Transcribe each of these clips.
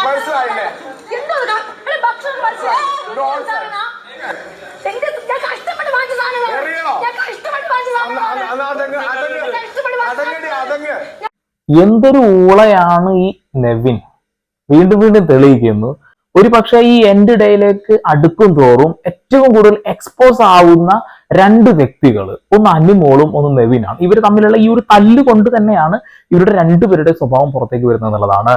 മനസ്സിലായില്ലേ? എന്തൊരു ഊളയാണ് ഈ നെവിൻ. വീണ്ടും വീണ്ടും തെളിയിക്കുന്നു. ഒരു പക്ഷെ ഈ എൻഡ് ഡേയിലേക്ക് അടുക്കും തോറും ഏറ്റവും കൂടുതൽ എക്സ്പോസ് ആവുന്ന രണ്ട് വ്യക്തികൾ, ഒന്ന് അനിമോളും ഒന്ന് നെവിനാണ്. ഇവർ തമ്മിലുള്ള ഈ ഒരു തല്ല് കൊണ്ട് തന്നെയാണ് ഇവരുടെ രണ്ടുപേരുടെ സ്വഭാവം പുറത്തേക്ക് വരുന്നത് എന്നുള്ളതാണ്.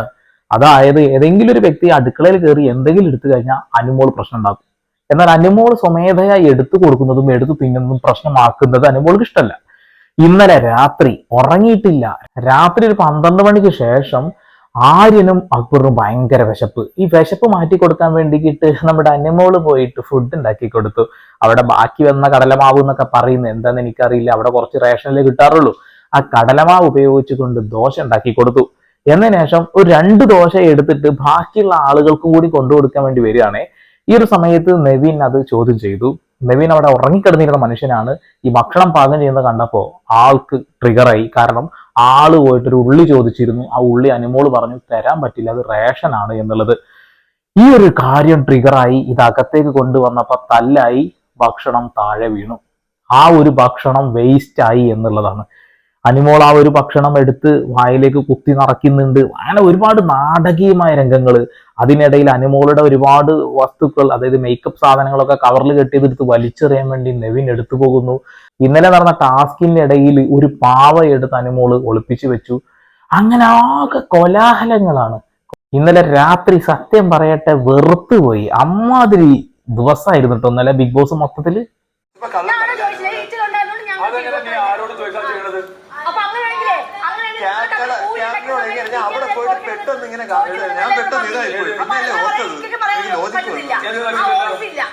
അതായത് ഏതെങ്കിലും ഒരു വ്യക്തി അടുക്കളയിൽ കയറി എന്തെങ്കിലും എടുത്തു കഴിഞ്ഞാൽ അനിമോൾ പ്രശ്നം ഉണ്ടാക്കും. എന്നാൽ അനിമോൾ സ്വമേധയായി എടുത്തു കൊടുക്കുന്നതും എടുത്തു തിന്നുന്നതും പ്രശ്നമാക്കുന്നത് അനിമോൾക്ക് ഇഷ്ടമല്ല. ഇന്നലെ രാത്രി ഉറങ്ങിയിട്ടില്ല. രാത്രി ഒരു 12 മണിക്ക് ശേഷം ആര്യനും അക്ബറിനും ഭയങ്കര വിശപ്പ്. ഈ വിശപ്പ് മാറ്റി കൊടുക്കാൻ വേണ്ടിയിട്ട് നമ്മുടെ അനിമോള് പോയിട്ട് ഫുഡ് ഉണ്ടാക്കി കൊടുത്തു. അവിടെ ബാക്കി വന്ന കടലമാവ് എന്നൊക്കെ പറയുന്നത് എന്താണെന്ന് എനിക്കറിയില്ല. അവിടെ കുറച്ച് റേഷനിലേ കിട്ടാറുള്ളൂ. ആ കടലമാവ് ഉപയോഗിച്ചുകൊണ്ട് ദോശ ഉണ്ടാക്കി കൊടുത്തു. എന്നതിന് ശേഷം ഒരു 2 ദോശ എടുത്തിട്ട് ബാക്കിയുള്ള ആളുകൾക്ക് കൂടി കൊണ്ടുകൊടുക്കാൻ വേണ്ടി വരികയാണെ. ഈ ഒരു സമയത്ത് നെവിൻ അത് ചോദ്യം ചെയ്തു. നെവിൻ അവിടെ ഉറങ്ങിക്കിടന്നിരുന്ന മനുഷ്യനാണ്. ഈ ഭക്ഷണം പാകം ചെയ്യുന്നത് കണ്ടപ്പോൾ ആൾക്ക് ട്രിഗറായി. കാരണം ആള് പോയിട്ടൊരു ഉള്ളി ചോദിച്ചിരുന്നു. ആ ഉള്ളി അനിമോള് പറഞ്ഞു തരാൻ പറ്റില്ല, അത് റേഷനാണ് എന്നുള്ളത്. ഈ ഒരു കാര്യം ട്രിഗറായി. ഇത് അകത്തേക്ക് കൊണ്ടുവന്നപ്പോ തല്ലായി. ഭക്ഷണം താഴെ വീണു. ആ ഒരു ഭക്ഷണം വേസ്റ്റ് ആയി എന്നുള്ളതാണ്. അനിമോൾ ആ ഒരു ഭക്ഷണം എടുത്ത് വായിലേക്ക് കുത്തി നിറയ്ക്കുന്നുണ്ട്. അങ്ങനെ ഒരുപാട് നാടകീയമായ രംഗങ്ങൾ. അതിനിടയിൽ അനിമോളുടെ ഒരുപാട് വസ്തുക്കൾ, അതായത് മേക്കപ്പ് സാധനങ്ങളൊക്കെ കവറിൽ കെട്ടിയതെടുത്ത് വലിച്ചെറിയാൻ വേണ്ടി നെവിൻ എടുത്തു പോകുന്നു. ഇന്നലെ നടന്ന ടാസ്കിന്റെ ഇടയിൽ ഒരു പാവ എടുത്ത് അനിമോള് ഒളിപ്പിച്ചു വെച്ചു. അങ്ങനെ ആകെ കോലാഹലങ്ങളാണ്. ഇന്നലെ രാത്രി സത്യം പറയട്ടെ വെറുത്തുപോയി. അമ്മാതിരി ദിവസമായിരുന്നു കേട്ടോ ഇന്നലെ ബിഗ് ബോസ് മൊത്തത്തില്. അവിടെ പോയിട്ട് പെട്ടെന്ന് ഇങ്ങനെ ഞാൻ പെട്ടെന്ന് ഇതായി പോയി. പിന്നെ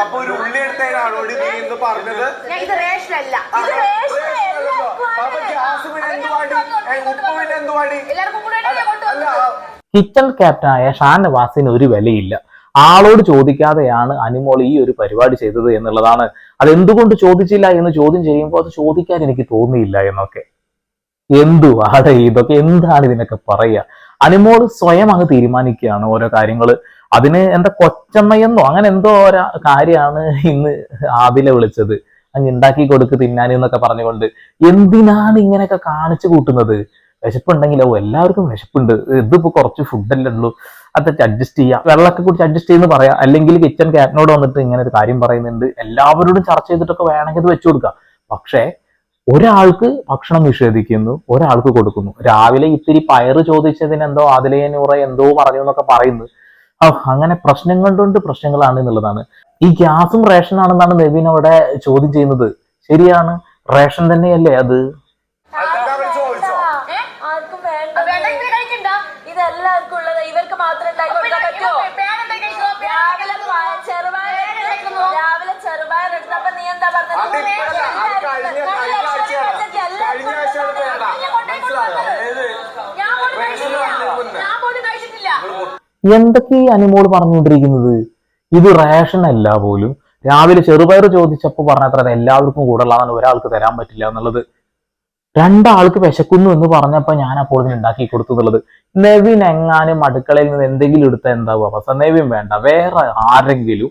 അപ്പൊ ഒരു ഉള്ളി എടുത്തതിനാണോ നീ പറഞ്ഞത്? കിച്ചൺ ക്യാപ്റ്റനായ ഷാനവാസിന് ഒരു വിലയില്ല. ആളോട് ചോദിക്കാതെയാണ് അനിമോൾ ഈ ഒരു പരിപാടി ചെയ്തത് എന്നുള്ളതാണ്. അതെന്തുകൊണ്ട് ചോദിച്ചില്ല എന്ന് ചോദ്യം ചെയ്യുമ്പോൾ അത് ചോദിക്കാൻ എനിക്ക് തോന്നിയില്ല എന്നൊക്കെ. എന്തുവാടെ ഇതൊക്കെ? എന്താണ് ഇതിനൊക്കെ പറയുക? അനിമോൾ സ്വയം അങ്ങ് തീരുമാനിക്കുകയാണ് ഓരോ കാര്യങ്ങള്. അതിന് എന്താ കൊച്ചമ്മയെന്നോ അങ്ങനെ എന്തോ ഓരോ കാര്യമാണ് ഇന്ന് ആദില വിളിച്ചത്. അങ്ങ് ഉണ്ടാക്കി കൊടുക്ക് തിന്നാൻ എന്നൊക്കെ പറഞ്ഞുകൊണ്ട്. എന്തിനാണ് ഇങ്ങനെയൊക്കെ കാണിച്ചു കൂട്ടുന്നത്? വിശപ്പുണ്ടെങ്കിലോ എല്ലാവർക്കും വിശപ്പുണ്ട്. ഇതിപ്പോ കുറച്ച് ഫുഡല്ലേ ഉള്ളൂ, അതൊക്കെ അഡ്ജസ്റ്റ് ചെയ്യാം, വെള്ളമൊക്കെ കുടിച്ച് അഡ്ജസ്റ്റ് ചെയ്യുന്ന പറയാം. അല്ലെങ്കിൽ കിച്ചൺ ക്യാപ്റ്റനോട് വന്നിട്ട് ഇങ്ങനെ ഒരു കാര്യം പറയുന്നുണ്ട്, എല്ലാവരോടും ചർച്ച ചെയ്തിട്ടൊക്കെ വേണമെങ്കിൽ ഇത് വെച്ചു കൊടുക്കാം. പക്ഷേ ഒരാൾക്ക് ഭക്ഷണം നിഷേധിക്കുന്നു, ഒരാൾക്ക് കൊടുക്കുന്നു. രാവിലെ ഇത്തിരി പയറ് ചോദിച്ചതിന് എന്തോ ആദിലയനൂറ എന്തോ പറഞ്ഞു എന്നൊക്കെ പറയുന്നു. അങ്ങനെ പ്രശ്നങ്ങൾ കൊണ്ട് പ്രശ്നങ്ങളാണ് എന്നുള്ളതാണ്. ഈ ഗ്യാസും റേഷൻ ആണെന്നാണ് നെവിൻ അവിടെ ചോദ്യം ചെയ്യുന്നത്. ശരിയാണ്, റേഷൻ തന്നെയല്ലേ അത്? ഇതെല്ലാവർക്കും ഉള്ളത് ഇവർക്ക് മാത്രം രാവിലെ ചെറുപയർ എടുത്തപ്പോ നീ എന്താ പറഞ്ഞത്? എന്തൊക്കെ ഈ അനിമോൾ പറഞ്ഞുകൊണ്ടിരിക്കുന്നത്? ഇത് റേഷൻ അല്ല പോലും. രാവിലെ ചെറുപയർ ചോദിച്ചപ്പോ പറഞ്ഞത്ര എല്ലാവർക്കും കൂടെ ഉള്ളതാണ്, ഒരാൾക്ക് തരാൻ പറ്റില്ല എന്നുള്ളത്. 2 ആൾക്ക് വിശക്കുന്നു എന്ന് പറഞ്ഞപ്പോ ഞാൻ അപ്പോൾ ഉണ്ടാക്കി കൊടുത്തു എന്നുള്ളത്. നെവിൻ എങ്ങാനും അടുക്കളയിൽ നിന്ന് എന്തെങ്കിലും എടുത്താൽ എന്താവും അവസ്ഥ? നെവിൻ വേണ്ട, വേറെ ആരെങ്കിലും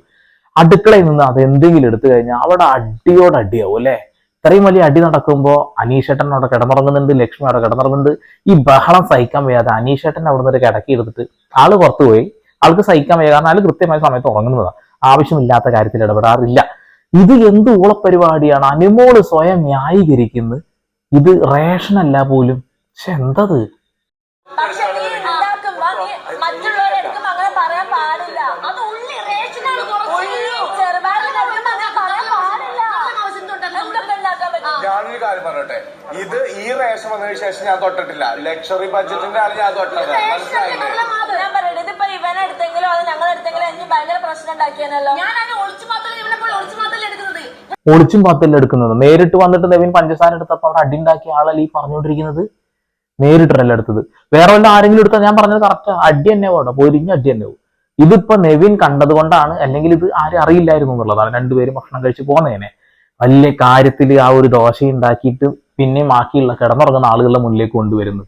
അടുക്കളയിൽ നിന്ന് അത് എന്തെങ്കിലും എടുത്തു കഴിഞ്ഞാൽ അവിടെ അടിയോട് അടിയാവും അല്ലെ? ഇത്രയും വലിയ അടി നടക്കുമ്പോൾ അനീഷേട്ടൻ അവിടെ കിടന്നുറങ്ങുന്നുണ്ട്, ലക്ഷ്മി അവിടെ കിടന്നുറങ്ങുന്നുണ്ട്. ഈ ബഹളം സഹിക്കാൻ വയ്യാതെ അനീഷേട്ടൻ അവിടെ നിന്ന് കിടക്കി എടുത്തിട്ട് ആള് പുറത്തുപോയി. ആൾക്ക് സഹിക്കാൻ വയ്യ, കാരണം ആള് കൃത്യമായ സമയത്ത് ഉറങ്ങുന്നതാണ്. ആവശ്യമില്ലാത്ത കാര്യത്തിൽ ഇടപെടാറില്ല. ഇത് എന്ത് ഊളപ്പരിപാടിയാണ്? അനിമോള് സ്വയം ന്യായീകരിക്കുന്നു. ഇത് റേഷൻ അല്ല പോലും. പക്ഷെ എന്തത്? ഞാനൊരു കാര്യം പറയട്ടെ, ഇത് ഈ റേഷൻ വന്നതിന് ശേഷം ഞാൻ തൊട്ടിട്ടില്ല. ലക്ഷറി ബഡ്ജറ്റിന്റെ ആണ് ഞാൻ തൊട്ടത്. മനസ്സിലായില്ലേ? ഇതിപ്പോ ഇവനെടുത്തെങ്കിലും അത് ഞങ്ങളെടുത്തെങ്കിലും എനിക്ക് ഭയങ്കര പ്രശ്നം ഉണ്ടാക്കിയാണല്ലോ. ഒളിച്ചും പാത്തല്ല എടുക്കുന്നത്. നേരിട്ട് വന്നിട്ട് നെവിൻ പഞ്ചസാര എടുത്തപ്പോൾ അവിടെ അടി ഉണ്ടാക്കിയ ആളല്ല ഈ പറഞ്ഞുകൊണ്ടിരിക്കുന്നത്. നേരിട്ടല്ല എടുത്തത്. വേറെ വല്ല ആരെങ്കിലും എടുത്താൽ ഞാൻ പറഞ്ഞത് കറക്റ്റ് അടി തന്നെ പോട്ടെ, പൊരിഞ്ഞ അടി തന്നെ പോകും. ഇതിപ്പോ നെവിൻ കണ്ടത് കൊണ്ടാണ്, അല്ലെങ്കിൽ ഇത് ആരും അറിയില്ലായിരുന്നു എന്നുള്ളതാണ്. 2 പേരും ഭക്ഷണം കഴിച്ച് പോകുന്നതിനെ. വലിയ കാര്യത്തിൽ ആ ഒരു ദോശ ഉണ്ടാക്കിയിട്ട് പിന്നെ ബാക്കിയുള്ള കിടന്നുറങ്ങുന്ന ആളുകളുടെ മുന്നിലേക്ക് കൊണ്ടുവരുന്നത്.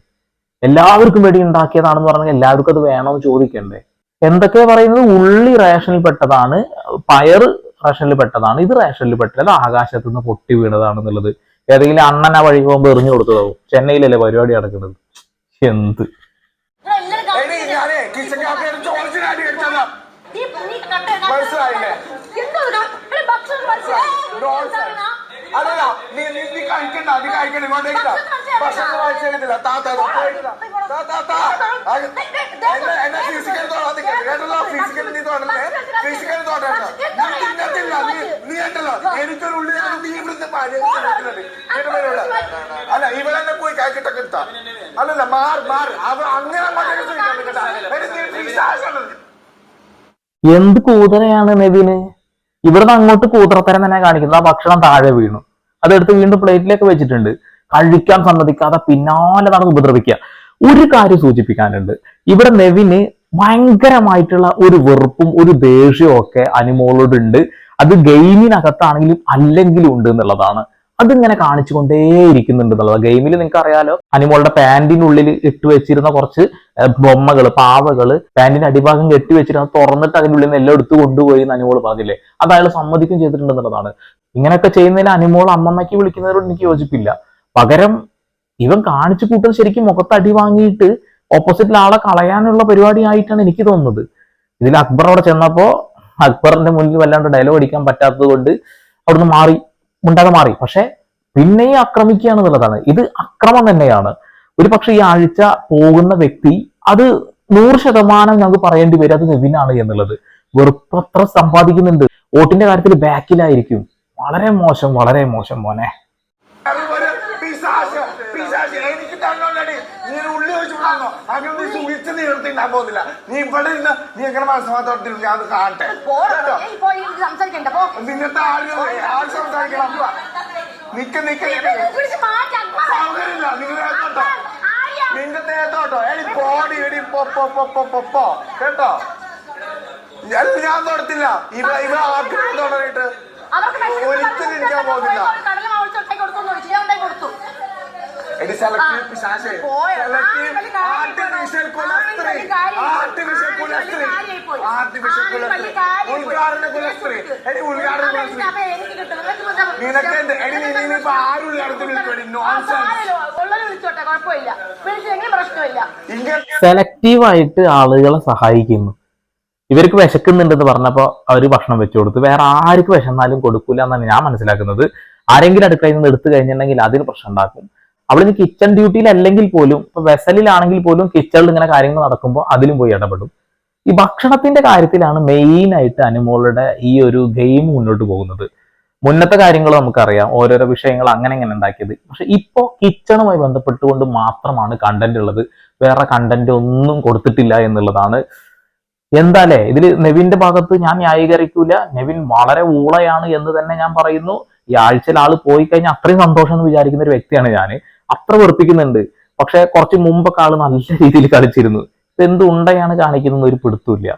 എല്ലാവർക്കും വേണ്ടി ഉണ്ടാക്കിയതാണെന്ന് പറഞ്ഞാൽ എല്ലാവർക്കും അത് വേണമെന്ന് ചോദിക്കണ്ടേ? എന്തൊക്കെയാ പറയുന്നത്? ഉള്ളി റേഷനിൽ പെട്ടതാണ്, പയറ് റേഷനിൽ പെട്ടതാണ്, ഇത് റേഷനിൽ പെട്ടത് ആകാശത്തു നിന്ന് പൊട്ടി വീണതാണെന്നുള്ളത് ഏതെങ്കിലും അണ്ണൻ ആ വഴി പോകുമ്പോൾ എറിഞ്ഞു കൊടുത്തതാവും. ചെന്നൈയിലല്ലേ പരിപാടി നടക്കുന്നത്. എന്ത് മനസ്സിലായില്ലേ? അതല്ല നീ കഴിക്കണ്ട, നീ കഴിക്കണ്ട, ഇങ്ങോട്ടേക്കില്ല. ഭക്ഷണം കഴിച്ചില്ല. എന്നെ ഫിസിക്കൽ കേട്ടല്ലോ, ഫിസിക്കൽ നീ തോന്നല്ലേ, ഫിസിക്കൽ തോന്നല്ല. നീ കേട്ടല്ലോ, എനിക്കൊരു ഉള്ളിൽ നീ ഇവിടുത്തെ അല്ല ഇവിടെ തന്നെ പോയി കഴിച്ചിട്ടൊക്കെ എടുത്താ. അല്ലല്ല മാർ അവ അങ്ങനെ എന്ത് കൂതറയാണ് നെവിന്? ഇവിടുന്ന് അങ്ങോട്ട് കൂതറത്തരം തന്നെ കാണിക്കുന്നത്. ആ ഭക്ഷണം താഴെ വീണു, അതെടുത്ത് വീണ്ടും പ്ലേറ്റിലേക്ക് വെച്ചിട്ടുണ്ട്. കഴിക്കാൻ സമ്മതിക്കാതെ പിന്നാലെ നടന്ന് ഉപദ്രവിക്കുക. ഒരു കാര്യം സൂചിപ്പിക്കാനുണ്ട്, ഇവിടെ നെവിന് ഭയങ്കരമായിട്ടുള്ള ഒരു വെറുപ്പും ഒരു ദേഷ്യവും ഒക്കെ അനിമോളോട് ഉണ്ട്. അത് ഗെയിമിനകത്താണെങ്കിലും അല്ലെങ്കിലും ഉണ്ട് എന്നുള്ളതാണ്. അതിങ്ങനെ കാണിച്ചുകൊണ്ടേയിരിക്കുന്നുണ്ട് എന്നുള്ളത്. ഗെയിമിൽ നിങ്ങൾക്ക് അറിയാലോ, അനിമോളുടെ പാന്റിനുള്ളിൽ ഇട്ട് വെച്ചിരുന്ന കുറച്ച് ബൊമ്മകള്, പാവകള് പാന്റിന്റെ അടിഭാഗം കെട്ടി വെച്ചിരുന്ന തുറന്നിട്ട് അതിൻ്റെ ഉള്ളിൽ നിന്ന് എല്ലാം എടുത്ത് കൊണ്ടുപോയി എന്ന് അനിമോൾ പറഞ്ഞില്ലേ, അത് അയാൾ സമ്മതിക്കും ചെയ്തിട്ടുണ്ട് എന്നുള്ളതാണ്. ഇങ്ങനെയൊക്കെ ചെയ്യുന്നതിന് അനിമോൾ അമ്മമ്മയ്ക്ക് വിളിക്കുന്നതിനോട് എനിക്ക് യോജിപ്പില്ല. പകരം ഇവൻ കാണിച്ചു കൂട്ടുന്നത് ശരിക്കും മുഖത്ത് അടി വാങ്ങിയിട്ട് ഓപ്പോസിറ്റിൽ ആളെ കളയാനുള്ള പരിപാടി ആയിട്ടാണ് എനിക്ക് തോന്നുന്നത്. ഇതിൽ അക്ബർ അവിടെ ചെന്നപ്പോ അക്ബറിന്റെ മുന്നിൽ വല്ലാണ്ട് ഡയലോഗ് അടിക്കാൻ പറ്റാത്തത് കൊണ്ട് അവിടുന്ന് മുണ്ടാതെ മാറി. പക്ഷെ പിന്നെയും ആക്രമിക്കുക എന്നുള്ളതാണ്. ഇത് അക്രമം തന്നെയാണ്. ഒരു പക്ഷെ ഈ ആഴ്ച പോകുന്ന വ്യക്തി അത് 100% ഞങ്ങൾക്ക് പറയേണ്ടി വരും അത് നെവിനാണ് എന്നുള്ളത്. വെറുപ്പത്ര സമ്പാദിക്കുന്നുണ്ട്. വോട്ടിന്റെ കാര്യത്തിൽ ബാക്കിലായിരിക്കും. വളരെ മോശം, വളരെ മോശം മോനെ. എനിക്ക് തന്നോണ്ടടി നീ ഉള്ളി വെച്ചിട്ടുണ്ടോ അങ്ങനെ നീ സുഖിച്ച് നീർത്തിണ്ടാൻ പോകുന്നില്ല. നീ ഇവിടെ നിന്ന് നീ എങ്ങനെ മനസ്സിലാകത്തില്ല, ഞാൻ അത് കാണട്ടെ. നിന്നത്തെ ആൾ സംസാരിക്കണം. നിക്ക സൗകര്യമില്ല, നിങ്ങൾ നിന്റെ നേത്തോട്ടോ എടി പോടി എടി പൊപ്പോ കേട്ടോ. ഞാൻ തൊടത്തില്ല. ഇവിടെ ആർക്കും തുടങ്ങിയിട്ട് ഒരിക്കലും ഇരിക്കാൻ പോകുന്നില്ല. സെലക്റ്റീവായിട്ട് ആളുകളെ സഹായിക്കുന്നു. ഇവർക്ക് വിശക്കുന്നുണ്ടെന്ന് പറഞ്ഞപ്പോ അവര് ഭക്ഷണം വെച്ചു കൊടുത്തു. വേറെ ആർക്ക് വിശന്നാലും കൊടുക്കൂല എന്നാണ് ഞാൻ മനസ്സിലാക്കുന്നത്. ആരെങ്കിലും അടുക്കളയിൽ നിന്ന് എടുത്തു കഴിഞ്ഞിട്ടുണ്ടെങ്കിൽ അതിന് പ്രശ്നം ഉണ്ടാക്കും. അവളിന് കിച്ചൺ ഡ്യൂട്ടിയിൽ അല്ലെങ്കിൽ പോലും, ഇപ്പൊ വെസലിലാണെങ്കിൽ പോലും കിച്ചണിൽ ഇങ്ങനെ കാര്യങ്ങൾ നടക്കുമ്പോൾ അതിലും പോയി ഇടപെടും. ഈ ഭക്ഷണത്തിന്റെ കാര്യത്തിലാണ് മെയിൻ ആയിട്ട് അനിമോളുടെ ഈ ഒരു ഗെയിം മുന്നോട്ട് പോകുന്നത്. മുന്നത്തെ കാര്യങ്ങൾ നമുക്കറിയാം, ഓരോരോ വിഷയങ്ങൾ അങ്ങനെ ഉണ്ടാക്കിയത്. പക്ഷെ ഇപ്പോ കിച്ചണുമായി ബന്ധപ്പെട്ടുകൊണ്ട് മാത്രമാണ് കണ്ടന്റ് ഉള്ളത്. വേറെ കണ്ടന്റ് ഒന്നും കൊടുത്തിട്ടില്ല എന്നുള്ളതാണ്. എന്താലേ ഇതില് നെവിന്റെ ഭാഗത്ത് ഞാൻ ന്യായീകരിക്കൂല. നെവിൻ വളരെ ഊളയാണ് എന്ന് തന്നെ ഞാൻ പറയുന്നു. ഈ ആഴ്ചയിൽ ആള് പോയി കഴിഞ്ഞാൽ അത്രയും സന്തോഷം എന്ന് വിചാരിക്കുന്ന ഒരു വ്യക്തിയാണ് ഞാൻ. അത്ര വെറുപ്പിക്കുന്നുണ്ട്. പക്ഷെ കുറച്ച് മുമ്പൊക്കെ ആള് നല്ല രീതിയിൽ കളിച്ചിരുന്നു. ഇപ്പൊ എന്ത് ഉണ്ടയാണ് കാണിക്കുന്നത് ഒരു പിടുത്തമില്ല.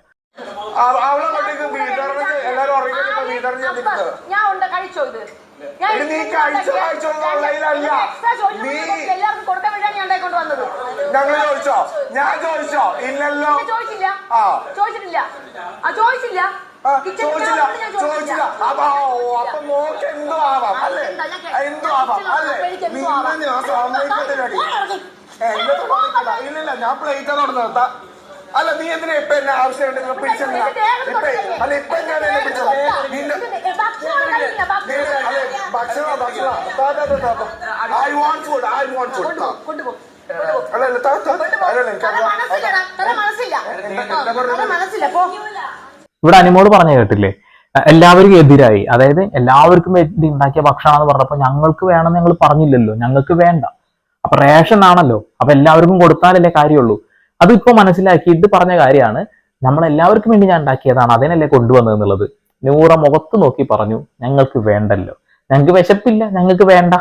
ഇല്ലില്ല, ഞാൻ പ്ലേറ്റ് നടന്ന അല്ല. നീ എന്തിനാ ഇപ്പൊ എന്നെ ആവശ്യമായിട്ട് പിടിച്ചെന്നാ? അല്ല ഇപ്പൊ ഞാൻ എന്നെ പിടിച്ചത് ഭക്ഷണം. I want food. ഇവിടെ അനിമോള് പറഞ്ഞു കേട്ടില്ലേ, എല്ലാവർക്കും എതിരായി. അതായത് എല്ലാവർക്കും വേണ്ടി ഉണ്ടാക്കിയ ഭക്ഷണം എന്ന് പറഞ്ഞപ്പോ ഞങ്ങൾക്ക് വേണമെന്ന് ഞങ്ങൾ പറഞ്ഞില്ലല്ലോ, ഞങ്ങൾക്ക് വേണ്ട. അപ്പൊ റേഷൻ ആണല്ലോ, അപ്പൊ എല്ലാവർക്കും കൊടുത്താലല്ലേ കാര്യമുള്ളൂ. അതിപ്പോ മനസ്സിലാക്കിയിട്ട് പറഞ്ഞ കാര്യമാണ്. നമ്മളെല്ലാവർക്കും വേണ്ടി ഞാൻ ഉണ്ടാക്കിയതാണ്, അതിനല്ലേ കൊണ്ടുവന്നത് എന്നുള്ളത്. നൂറ മുഖത്ത് നോക്കി പറഞ്ഞു ഞങ്ങൾക്ക് വേണ്ടല്ലോ, ഞങ്ങൾക്ക് വിശപ്പില്ല, ഞങ്ങൾക്ക് വേണ്ട.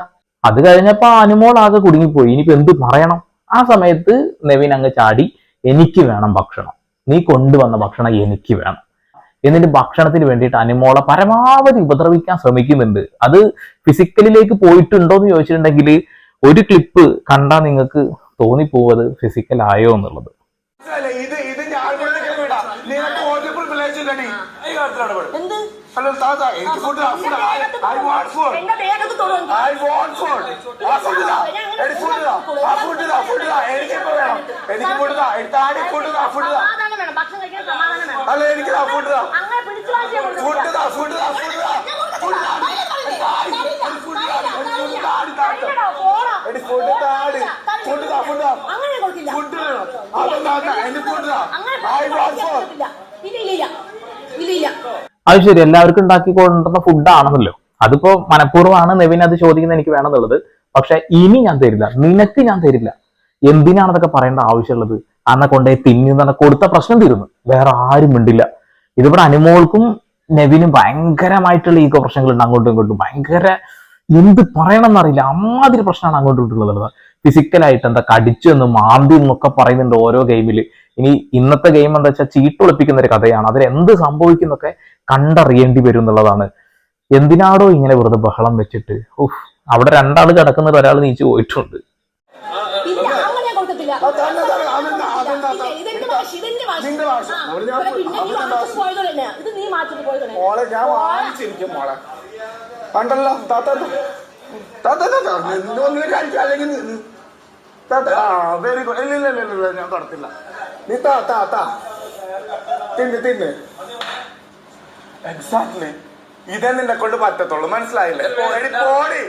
അത് കഴിഞ്ഞപ്പോ അനുമോൾ ആകെ കുടുങ്ങിപ്പോയി. ഇനിയിപ്പോ എന്ത് പറയണം? ആ സമയത്ത് നെവിൻ അങ്ങ് ചാടി എനിക്ക് വേണം ഭക്ഷണം, നീ കൊണ്ടുവന്ന ഭക്ഷണം എനിക്ക് വേണം. എന്നിട്ട് ഭക്ഷണത്തിന് വേണ്ടിയിട്ട് അനിമോളെ പരമാവധി ഉപദ്രവിക്കാൻ ശ്രമിക്കുന്നുണ്ട്. അത് ഫിസിക്കലിലേക്ക് പോയിട്ടുണ്ടോ എന്ന് ചോദിച്ചിട്ടുണ്ടെങ്കിൽ ഒരു ക്ലിപ്പ് കണ്ടാൽ നിങ്ങൾക്ക് തോന്നിപ്പോവത് ഫിസിക്കൽ ആയോ എന്നുള്ളത്. ഇത് ഞാൻ നിനക്ക് ഓരോ പ്രിവിലേജ് ഇല്ലടി. ഹലോ താത്ത, എനിക്ക് food I want food. I want food. ആ ഫുഡ് ദാ. എനിക്ക് ഫുഡ് ദാ. ആ ഫുഡ് ദാ. ഫുഡ് ദാ. എനിക്ക് വേണം. എനിക്ക് ഫുഡ് ദാ. എടുത്താടി ഫുഡ് ദാ. ഫുഡ് ദാ. അല്ല എനിക്ക് ദാ ഫുഡ് ദാ. ഫുഡ് ദാ. ഫുഡ് ദാ. ഫുഡ് ദാ. ഫുഡ് ദാ. ഫുഡ് താടി. ഫുഡ് ദാ. ഫുഡ് ദാ. ഫുഡ് വേണം. അതെന്താ എനിക്ക് ഫുഡ് ദാ. I want food. അത് ശരി, എല്ലാവർക്കും ഉണ്ടാക്കി കൊണ്ടുവന്ന ഫുഡാണെന്നല്ലോ. അതിപ്പോ മനഃപൂർവ്വമാണ് നെവിൻ അത് ചോദിക്കുന്നത് എനിക്ക് വേണമെന്നുള്ളത്. പക്ഷെ ഇനി ഞാൻ തരില്ല, നിനക്ക് ഞാൻ തരില്ല. എന്തിനാണ് അതൊക്കെ പറയേണ്ട ആവശ്യമുള്ളത്? അന്നെ കൊണ്ടുപോയി തിന്നുന്ന കൊടുത്ത പ്രശ്നം തീരുന്നു, വേറെ ആരും മിണ്ടില്ല. ഇതിവിടെ അനിമോൾക്കും നെവിനും ഭയങ്കരമായിട്ടുള്ള ഈഗോ പ്രശ്നങ്ങളുണ്ട് അങ്ങോട്ടും ഇങ്ങോട്ടും. ഭയങ്കര എന്ത് പറയണം എന്നറിയില്ല, അമ്മാതിരി പ്രശ്നമാണ് അങ്ങോട്ടും ഇങ്ങോട്ടുള്ളത്. ഫിസിക്കലായിട്ട് എന്താ കടിച്ചു എന്ന് മാന്തി എന്നൊക്കെ പറയുന്നുണ്ട് ഓരോ ഗെയിമിൽ. ഇനി ഇന്നത്തെ ഗെയിം എന്താ വെച്ചാൽ ചീട്ടൊളിപ്പിക്കുന്ന ഒരു കഥയാണ്. അതിൽ എന്ത് സംഭവിക്കുന്നൊക്കെ കണ്ടറിയേണ്ടി വരും എന്നുള്ളതാണ്. എന്തിനാടോ ഇങ്ങനെ വെറുതെ ബഹളം വെച്ചിട്ട്? അവിടെ രണ്ടാൾ കിടക്കുന്നത് ഒരാൾ നീച്ചു പോയിട്ടുണ്ട്. കണ്ടല്ലോ വെരി ഗുഡ്. ഇല്ല ഞാൻ തൊടത്തില്ല. നീ തിന്ന്. എക്സാക്ട്ലി ഇതേ നിന്നെ കൊണ്ട് പറ്റത്തുള്ളൂ, മനസ്സിലായില്ലേ? പോടി.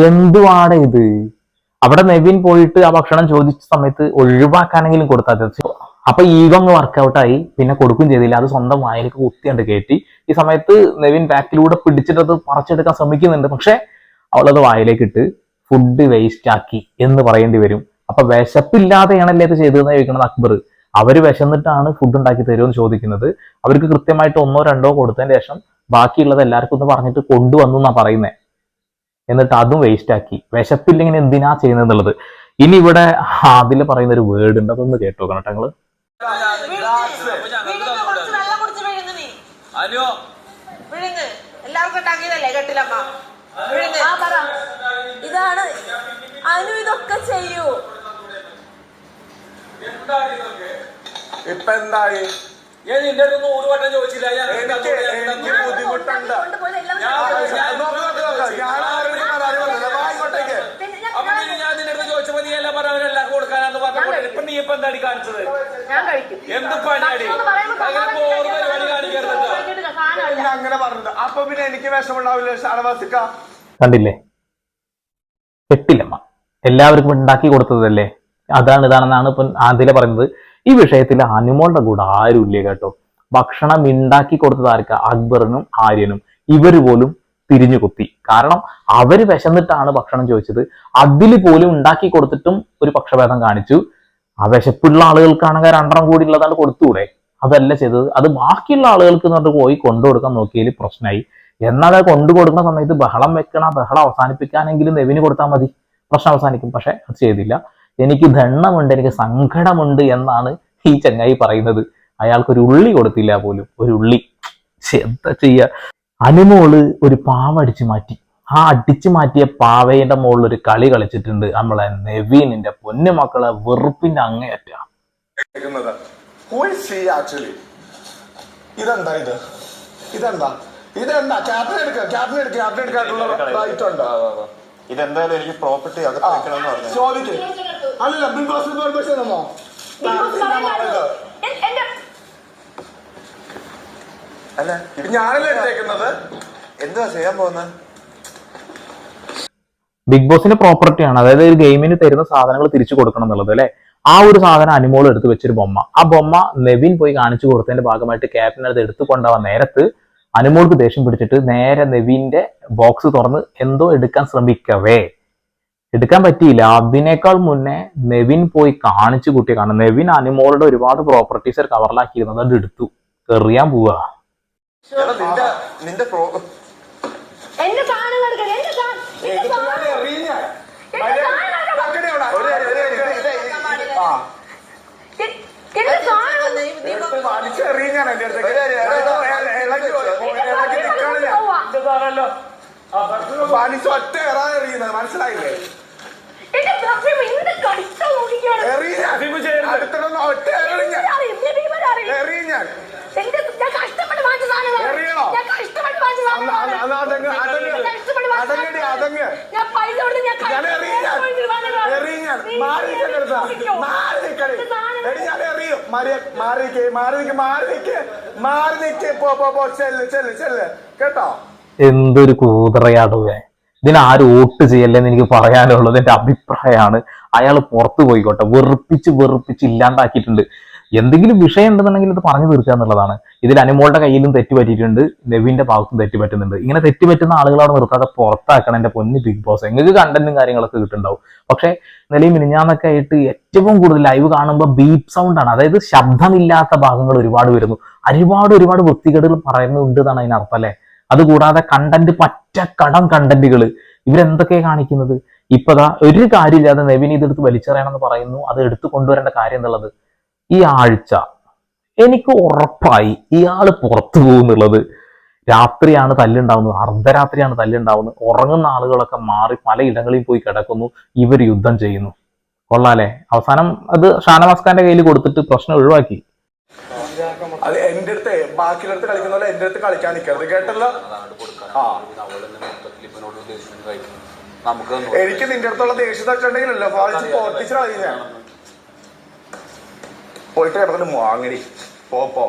എന്തുവാണ് ഇത്? അവിടെ നെവിൻ പോയിട്ട് ആ ഭക്ഷണം ചോദിച്ച സമയത്ത് ഒഴിവാക്കാനെങ്കിലും കൊടുത്താൽ അപ്പൊ ഈഗോ അങ്ങ് വർക്കൗട്ടായി. പിന്നെ കൊടുക്കും ചെയ്തില്ല, അത് സ്വന്തം വായിലേക്ക് കുത്തിയുണ്ട് കയറ്റി. ഈ സമയത്ത് നെവിൻ ബാക്കിലൂടെ പിടിച്ചിട്ട് അത് പറിച്ചെടുക്കാൻ ശ്രമിക്കുന്നുണ്ട്. പക്ഷെ അവളത് വായിലേക്ക് ഇട്ട് ഫുഡ് വേസ്റ്റ് ആക്കി എന്ന് പറയേണ്ടി വരും. അപ്പൊ വിശപ്പില്ലാതെയാണല്ലേ ഇത് ചെയ്തതെന്ന് ചോദിക്കുന്നത് അക്ബർ. അവര് വിശന്നിട്ടാണ് ഫുഡ് ഉണ്ടാക്കി തരുമെന്ന് ചോദിക്കുന്നത്. അവർക്ക് കൃത്യമായിട്ട് 1 or 2 കൊടുത്തതിന് ശേഷം ബാക്കിയുള്ളത് എല്ലാവർക്കും ഒന്ന് പറഞ്ഞിട്ട് കൊണ്ടുവന്നു എന്നാ പറയുന്നത്. എന്നിട്ട് അതും വേസ്റ്റ് ആക്കി. വിശപ്പില്ലെങ്കിൽ എന്തിനാ ചെയ്യുന്നത് എന്നുള്ളത്. ഇനി ഇവിടെ അതിൽ പറയുന്ന ഒരു വേർഡ് ഉണ്ട്, അതൊന്ന് കേട്ടോ കേട്ടോ ഞങ്ങള്. ഇതാണ് അനു ഇതൊക്കെ ചെയ്യൂ. ഇപ്പൊ എന്തായി? നിന്റെ അടുത്ത് 100 വട്ടം ചോദിച്ചില്ല. എനിക്ക് ബുദ്ധിമുട്ടുണ്ട്. അപ്പൊ ഞാൻ നിന്റെ അടുത്ത് ചോദിച്ചപ്പോ നീ എല്ലാം പറഞ്ഞവരെല്ലാം കൊടുക്കാനാന്ന് പറഞ്ഞ ഇപ്പൊ നീ ഇപ്പൊ എന്താടി കാണിച്ചത്? എന്ത് പണിയാടി? പരിപാടി കാണിക്കരുത്. അങ്ങനെ പറഞ്ഞത്. അപ്പൊ പിന്നെ എനിക്ക് വിഷമുണ്ടാവില്ല ഷാനവാസിക്ക. കണ്ടില്ലേ, പെട്ടില്ലമ്മ. എല്ലാവർക്കും ഉണ്ടാക്കി കൊടുത്തതല്ലേ, ഇതാണെന്നാണ് ഇപ്പൊ ആദ്യം പറയുന്നത്. ഈ വിഷയത്തിൽ അനിമോളുടെ കൂടെ ആരും ഇല്ലേ കേട്ടോ. ഭക്ഷണം ഉണ്ടാക്കി കൊടുത്തത് ആർക്കാ? അക്ബറിനും ആര്യനും. ഇവര് പോലും തിരിഞ്ഞു കുത്തി. കാരണം അവര് വിശന്നിട്ടാണ് ഭക്ഷണം ചോദിച്ചത്. അതിൽ പോലും ഉണ്ടാക്കി കൊടുത്തിട്ടും ഒരു പക്ഷഭേദം കാണിച്ചു. ആ വിശപ്പുള്ള ആളുകൾക്കാണെങ്കിൽ 2 കൂടി ഉള്ളതാണ് കൊടുത്തുകൂടെ? അതല്ല ചെയ്തത്. അത് ബാക്കിയുള്ള ആളുകൾക്ക് എന്നിട്ട് പോയി കൊണ്ടുകൊടുക്കാൻ നോക്കിയതിൽ പ്രശ്നമായി. എന്നാൽ അത് കൊണ്ടുകൊടുക്കുന്ന സമയത്ത് ബഹളം വെക്കണം, ബഹളം അവസാനിപ്പിക്കാനെങ്കിലും നെവിന് കൊടുത്താൽ മതി, പ്രശ്നം അവസാനിക്കും. പക്ഷെ അത് ചെയ്തില്ല. എനിക്ക് ദണ്ണമുണ്ട്, എനിക്ക് സങ്കടമുണ്ട് എന്നാണ് ഈ ചങ്ങായി പറയുന്നത്. അയാൾക്കൊരു ഉള്ളി കൊടുത്തില്ല പോലും, ഒരു ഉള്ളി. എന്താ ചെയ്യ? അനിമോള് ഒരു പാവ അടിച്ചു മാറ്റി. ആ അടിച്ചു മാറ്റിയ പാവയുടെ മുകളിൽ ഒരു കളി കളിച്ചിട്ടുണ്ട് നമ്മളെ നെവീനിന്റെ പൊന്നു മക്കളെ. വെറുപ്പിന്റെ അങ്ങേയറ്റ. ഇതെന്താ ഇത്? ഇതെന്താ ക്യാപ്റ്റൻ എടുക്കാനുള്ള ഇതെന്തായാലും എനിക്ക് പ്രോപ്പർട്ടി അകത്ത് വെക്കണമെന്ന് പറഞ്ഞു. ചോദിക്കും. അല്ലല്ല, ബിഗ് ബോസ് പെർമിഷൻ തന്നോ? അല്ല ഇത് ഞാനല്ലേ എടുത്തേക്കുന്നത്. എന്താ ചെയ്യാൻ പോകുന്നത്? ബിഗ് ബോസിന്റെ പ്രോപ്പർട്ടിയാണ്. അതായത് ഒരു ഗെയിമിന് തരുന്ന സാധനങ്ങൾ തിരിച്ചു കൊടുക്കണം എന്നുള്ളത് അല്ലെ. ആ ഒരു സാധനം അനിമോൾ എടുത്ത് വെച്ചൊരു ബൊമ്മ. ആ ബൊമ്മ നെവിൻ പോയി കാണിച്ചു കൊടുത്തതിന്റെ ഭാഗമായിട്ട് ക്യാപ്റ്റൻ അത് എടുത്തു കൊണ്ടുപോകാൻ നേരത്ത് അനിമോൾക്ക് ദേഷ്യം പിടിച്ചിട്ട് നേരെ നെവിന്റെ ബോക്സ് തുറന്ന് എന്തോ എടുക്കാൻ ശ്രമിക്കവേ എടുക്കാൻ പറ്റിയില്ല. അതിനേക്കാൾ മുന്നേ നെവിൻ പോയി കാണിച്ചു കൂട്ടി കാണും. നെവിൻ അനിമോളുടെ ഒരുപാട് പ്രോപ്പർട്ടീസ് കവറിലാക്കിയിരുന്നത് അത് എടുത്തു എറിയാൻ പോവാ. നിന്റെ വലിച്ചെറിയാണ് എന്റെ അടുത്ത് വലിച്ച് ഒറ്റ എറാൻ എറിയുന്നത് മനസ്സിലായില്ലേ? ഒറ്റ എറിയും ഞാൻ. എറിയണോ? അതങ്ങ് കേട്ടോ. എന്തൊരു കൂതറയാടുവേ. ഇതിനാരും വോട്ട് ചെയ്യല്ലെന്ന് എനിക്ക് പറയാനുള്ളത് എന്റെ അഭിപ്രായമാണ്. അയാൾ പുറത്തു പോയിക്കോട്ടെ. വെറുപ്പിച്ച് ഇല്ലാണ്ടാക്കിയിട്ടുണ്ട്. എന്തെങ്കിലും വിഷയം ഉണ്ടെന്നുണ്ടെങ്കിൽ ഇത് പറഞ്ഞു തീർക്കുക എന്നുള്ളതാണ്. ഇതിൽ അനുമോളുടെ കയ്യിലും തെറ്റ് പറ്റിയിട്ടുണ്ട്, നെവിന്റെ ഭാഗത്തും തെറ്റ് പറ്റുന്നുണ്ട്. ഇങ്ങനെ തെറ്റ് പറ്റുന്ന ആളുകളോട് നിർത്താതെ പുറത്താക്കണം എന്റെ പൊന്ന് ബിഗ് ബോസ്. നിങ്ങൾക്ക് കണ്ടന്റും കാര്യങ്ങളൊക്കെ കിട്ടുന്നുണ്ടാവും. പക്ഷെ നിലയും മിനിഞ്ഞാന്നൊക്കെ ആയിട്ട് ഏറ്റവും കൂടുതൽ ലൈവ് കാണുമ്പോൾ ബീപ്പ് സൗണ്ട് ആണ്. അതായത് ശബ്ദമില്ലാത്ത ഭാഗങ്ങൾ ഒരുപാട് വരുന്നു. ഒരുപാട് വൃത്തികേടുകൾ പറയുന്നുണ്ട് എന്നാണ് അതിനർത്ഥം അല്ലെ. അതുകൂടാതെ കണ്ടന്റ് പറ്റക്കടം കണ്ടന്റുകൾ ഇവരെന്തൊക്കെയാണ് കാണിക്കുന്നത്. ഇപ്പതാ ഒരു കാര്യമില്ലാതെ നെവിൻ ഇതെടുത്ത് വലിച്ചെറിയണമെന്ന് പറയുന്നു. അത് എടുത്തു കൊണ്ടുവരേണ്ട കാര്യം എന്നുള്ളത് ഈ ആഴ്ച എനിക്ക് ഉറപ്പായി ഇയാള് പുറത്തു പോകുന്നുള്ളത്. രാത്രിയാണ് തല്ലുണ്ടാവുന്നത്, അർദ്ധരാത്രിയാണ് തല്ലുണ്ടാവുന്നത്. ഉറങ്ങുന്ന ആളുകളൊക്കെ മാറി പലയിടങ്ങളിൽ പോയി കിടക്കുന്നു. ഇവർ യുദ്ധം ചെയ്യുന്നു. കൊള്ളാലേ. അവസാനം അത് ഷാനവാസ് ഖാന്റെ കയ്യിൽ കൊടുത്തിട്ട് പ്രശ്നം ഒഴിവാക്കി. അത് എന്റെ അടുത്ത് ബാക്കിയുടെ അടുത്ത് കളിക്കുന്ന പോലെ എന്റെ അടുത്ത് കളിക്കാൻ നിൽക്കരുത്, കേട്ടല്ലോ. എനിക്ക് നിന്റെ അടുത്തുള്ള ദേഷ്യം തട്ടുണ്ടെങ്കിലല്ലോ പൊട്ടിച്ച് കളയും ഞാൻ. പോയിട്ട് കിടന്നിട്ട് വാങ്ങടി പോ.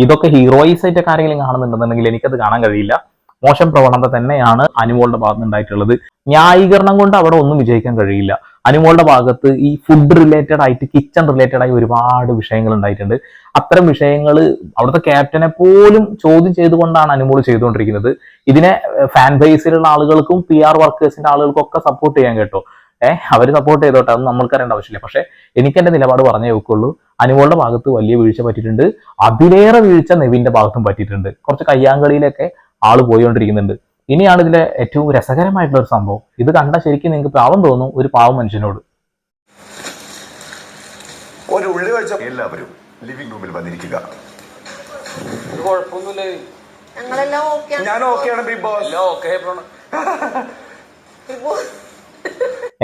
ഇതൊക്കെ ഹീറോയിസ് ആയിട്ടൊക്കെ ആരെങ്കിലും കാണുന്നുണ്ടെന്നുണ്ടെങ്കിൽ എനിക്കത് കാണാൻ കഴിയില്ല. മോശം പ്രവണത തന്നെയാണ് അനുമോളുടെ ഭാഗത്ത് ഉണ്ടായിട്ടുള്ളത്. ന്യായീകരണം കൊണ്ട് അവിടെ ഒന്നും വിജയിക്കാൻ കഴിയില്ല. അനുമോളുടെ ഭാഗത്ത് ഈ ഫുഡ് റിലേറ്റഡ് ആയിട്ട്, കിച്ചൺ റിലേറ്റഡ് ആയി ഒരുപാട് വിഷയങ്ങൾ ഉണ്ടായിട്ടുണ്ട്. അത്തരം വിഷയങ്ങൾ അവിടുത്തെ ക്യാപ്റ്റനെ പോലും ചോദ്യം ചെയ്തുകൊണ്ടാണ് അനുമോൾ ചെയ്തുകൊണ്ടിരിക്കുന്നത്. ഇതിനെ ഫാൻ ബേസിലുള്ള ആളുകൾക്കും PR വർക്കേഴ്സിന്റെ ആളുകൾക്കും ഒക്കെ സപ്പോർട്ട് ചെയ്യാൻ കേട്ടോ. അവർ സപ്പോർട്ട് ചെയ്തോട്ടെ, അതൊന്നും നമ്മൾക്ക് അറിയേണ്ട ആവശ്യമില്ല. പക്ഷെ എനിക്ക് എന്റെ നിലപാട് പറഞ്ഞേ വെക്കുള്ളൂ. അനുമോളുടെ ഭാഗത്ത് വലിയ വീഴ്ച പറ്റിയിട്ടുണ്ട്. അതിലേറെ വീഴ്ച നെവിന്റെ ഭാഗത്തും പറ്റിയിട്ടുണ്ട്. കുറച്ച് കയ്യാങ്കളിയിലൊക്കെ ആള് പോയിക്കൊണ്ടിരിക്കുന്നുണ്ട്. ഇനിയാണ് ഇതിലെ ഏറ്റവും രസകരമായിട്ടുള്ള ഒരു സംഭവം. ഇത് കണ്ട ശരിക്കും നിങ്ങൾക്ക് പാവം തോന്നും ഒരു പാവം മനുഷ്യനോട്. ഒരു ഉള്ളി വെച്ച എല്ലാവരും ലിവിംഗ് റൂമിൽ വന്നിരിക്കുക. ഞാൻ ഓക്കെയാണ് ബിഗ് ബോസ്.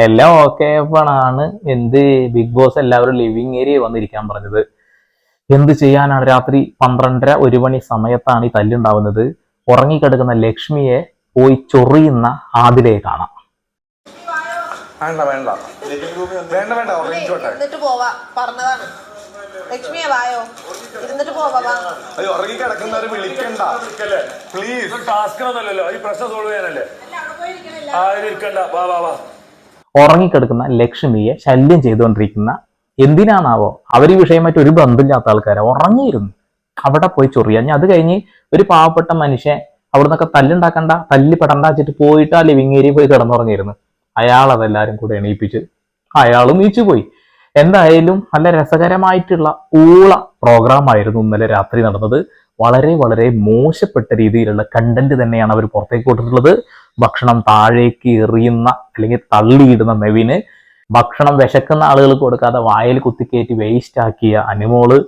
എല്ലാം ഓക്കെ ആണ്. എന്ത് ബിഗ് ബോസ് എല്ലാവരും ലിവിംഗ് ഏരിയ വന്നിരിക്കാൻ പറഞ്ഞത്. എന്ത് ചെയ്യാനാണ്? രാത്രി 12:30 1 മണി സമയത്താണ് ഈ തല്ലുണ്ടാവുന്നത്. ഉറങ്ങിക്കിടക്കുന്ന ലക്ഷ്മിയെ പോയി ചൊറിയുന്ന ആദിലയെ കാണാം. ഉറങ്ങിക്കിടക്കുന്ന ലക്ഷ്മിയെ ശല്യം ചെയ്തുകൊണ്ടിരിക്കുന്ന എന്തിനാണാവോ? അവർ ഈ വിഷയമായിട്ട് ഒരു ബന്ധമില്ലാത്ത ആൾക്കാരെ ഉറങ്ങിയിരുന്നു അവിടെ പോയി ചൊറിയാ. അത് കഴിഞ്ഞ് ഒരു പാവപ്പെട്ട മനുഷ്യൻ അവിടുന്നൊക്കെ തല്ലുണ്ടാക്കണ്ട, തല്ലി പെടണ്ട വെച്ചിട്ട് പോയിട്ട് ആ ലിവിംഗ് ഏരിയ പോയി കിടന്നുറങ്ങിയിരുന്നു. അയാൾ അതെല്ലാരും കൂടെ എണീപ്പിച്ച് അയാളും നീച്ചു പോയി. എന്തായാലും നല്ല രസകരമായിട്ടുള്ള ഊള പ്രോഗ്രാം ആയിരുന്നു ഇന്നലെ രാത്രി നടന്നത്. വളരെ മോശപ്പെട്ട രീതിയിലുള്ള കണ്ടന്റ് തന്നെയാണ് അവർ പുറത്തേക്ക് കൊടുത്തിട്ടുള്ളത്. ഭക്ഷണം താഴേക്ക് എറിയുന്ന അല്ലെങ്കിൽ തള്ളിയിടുന്ന നെവിന്, ഭക്ഷണം വിശക്കുന്ന ആളുകൾക്ക് കൊടുക്കാതെ വായിൽ കുത്തിക്കയറ്റി വേസ്റ്റ് ആക്കിയ അനുമോള്,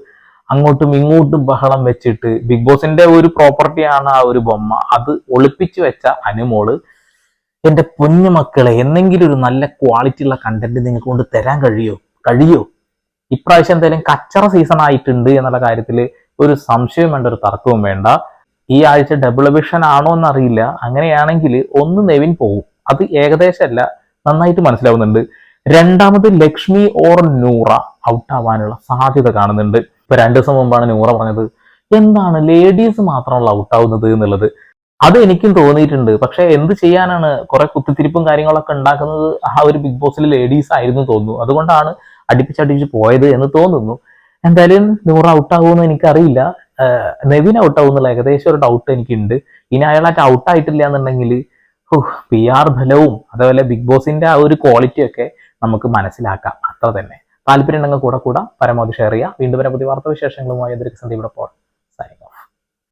അങ്ങോട്ടും ഇങ്ങോട്ടും ബഹളം വെച്ചിട്ട് ബിഗ് ബോസിന്റെ ഒരു പ്രോപ്പർട്ടിയാണ് ആ ഒരു ബൊമ്മ, അത് ഒളിപ്പിച്ചു വെച്ച അനുമോള്. എന്റെ പൊന്നു മക്കളെ, എന്തെങ്കിലും ഒരു നല്ല ക്വാളിറ്റി ഉള്ള കണ്ടന്റ് നിങ്ങൾക്ക് കൊണ്ട് തരാൻ കഴിയോ? ഇപ്രാവശ്യം എന്തായാലും കച്ചറ സീസൺ ആയിട്ടുണ്ട് എന്നുള്ള കാര്യത്തിൽ ഒരു സംശയം വേണ്ട, ഒരു തർക്കവും വേണ്ട. ഈ ആഴ്ച ഡബിൾ എവിക്ഷൻ ആണോ എന്നറിയില്ല. അങ്ങനെയാണെങ്കിൽ ഒന്ന് നെവിൻ പോകും, അത് ഏകദേശമല്ല നന്നായിട്ട് മനസ്സിലാവുന്നുണ്ട്. രണ്ടാമത് ലക്ഷ്മി ഓർ നൂറ ഔട്ട് ആവാനുള്ള സാധ്യത കാണുന്നുണ്ട്. ഇപ്പൊ 2 ദിവസം മുമ്പാണ് നൂറ പറഞ്ഞത് എന്താണ് ലേഡീസ് മാത്രമല്ല ഔട്ട് ആവുന്നത് എന്നുള്ളത്. അത് എനിക്കും തോന്നിയിട്ടുണ്ട്. പക്ഷെ എന്ത് ചെയ്യാനാണ്, കുറെ കുത്തിത്തിരിപ്പും കാര്യങ്ങളൊക്കെ ഉണ്ടാക്കുന്നത് ആ ഒരു ബിഗ് ബോസിൽ ലേഡീസ് ആയിരുന്നു തോന്നുന്നു. അതുകൊണ്ടാണ് അടുപ്പിച്ചടിപ്പിച്ച് പോയത് എന്ന് തോന്നുന്നു. എന്തായാലും നൂറ ഔട്ട് ആവുമെന്ന് എനിക്കറിയില്ല. നെവിൻ ഔട്ട് ആവുന്നുള്ള ഏകദേശം ഒരു ഡൗട്ട് എനിക്കുണ്ട്. ഇനി അയാളായിട്ട് ഔട്ട് ആയിട്ടില്ല എന്നുണ്ടെങ്കിൽ PR ഫലവും അതേപോലെ ബിഗ് ബോസിന്റെ ആ ഒരു ക്വാളിറ്റി ഒക്കെ നമുക്ക് മനസ്സിലാക്കാം. അത്ര തന്നെ. താല്പര്യം ഉണ്ടെങ്കിൽ കൂടെ പരമാവധി ഷെയർ ചെയ്യുക. വീണ്ടും പുതിയ വാർത്താ വിശേഷങ്ങളുമായി സന്ദീപ്.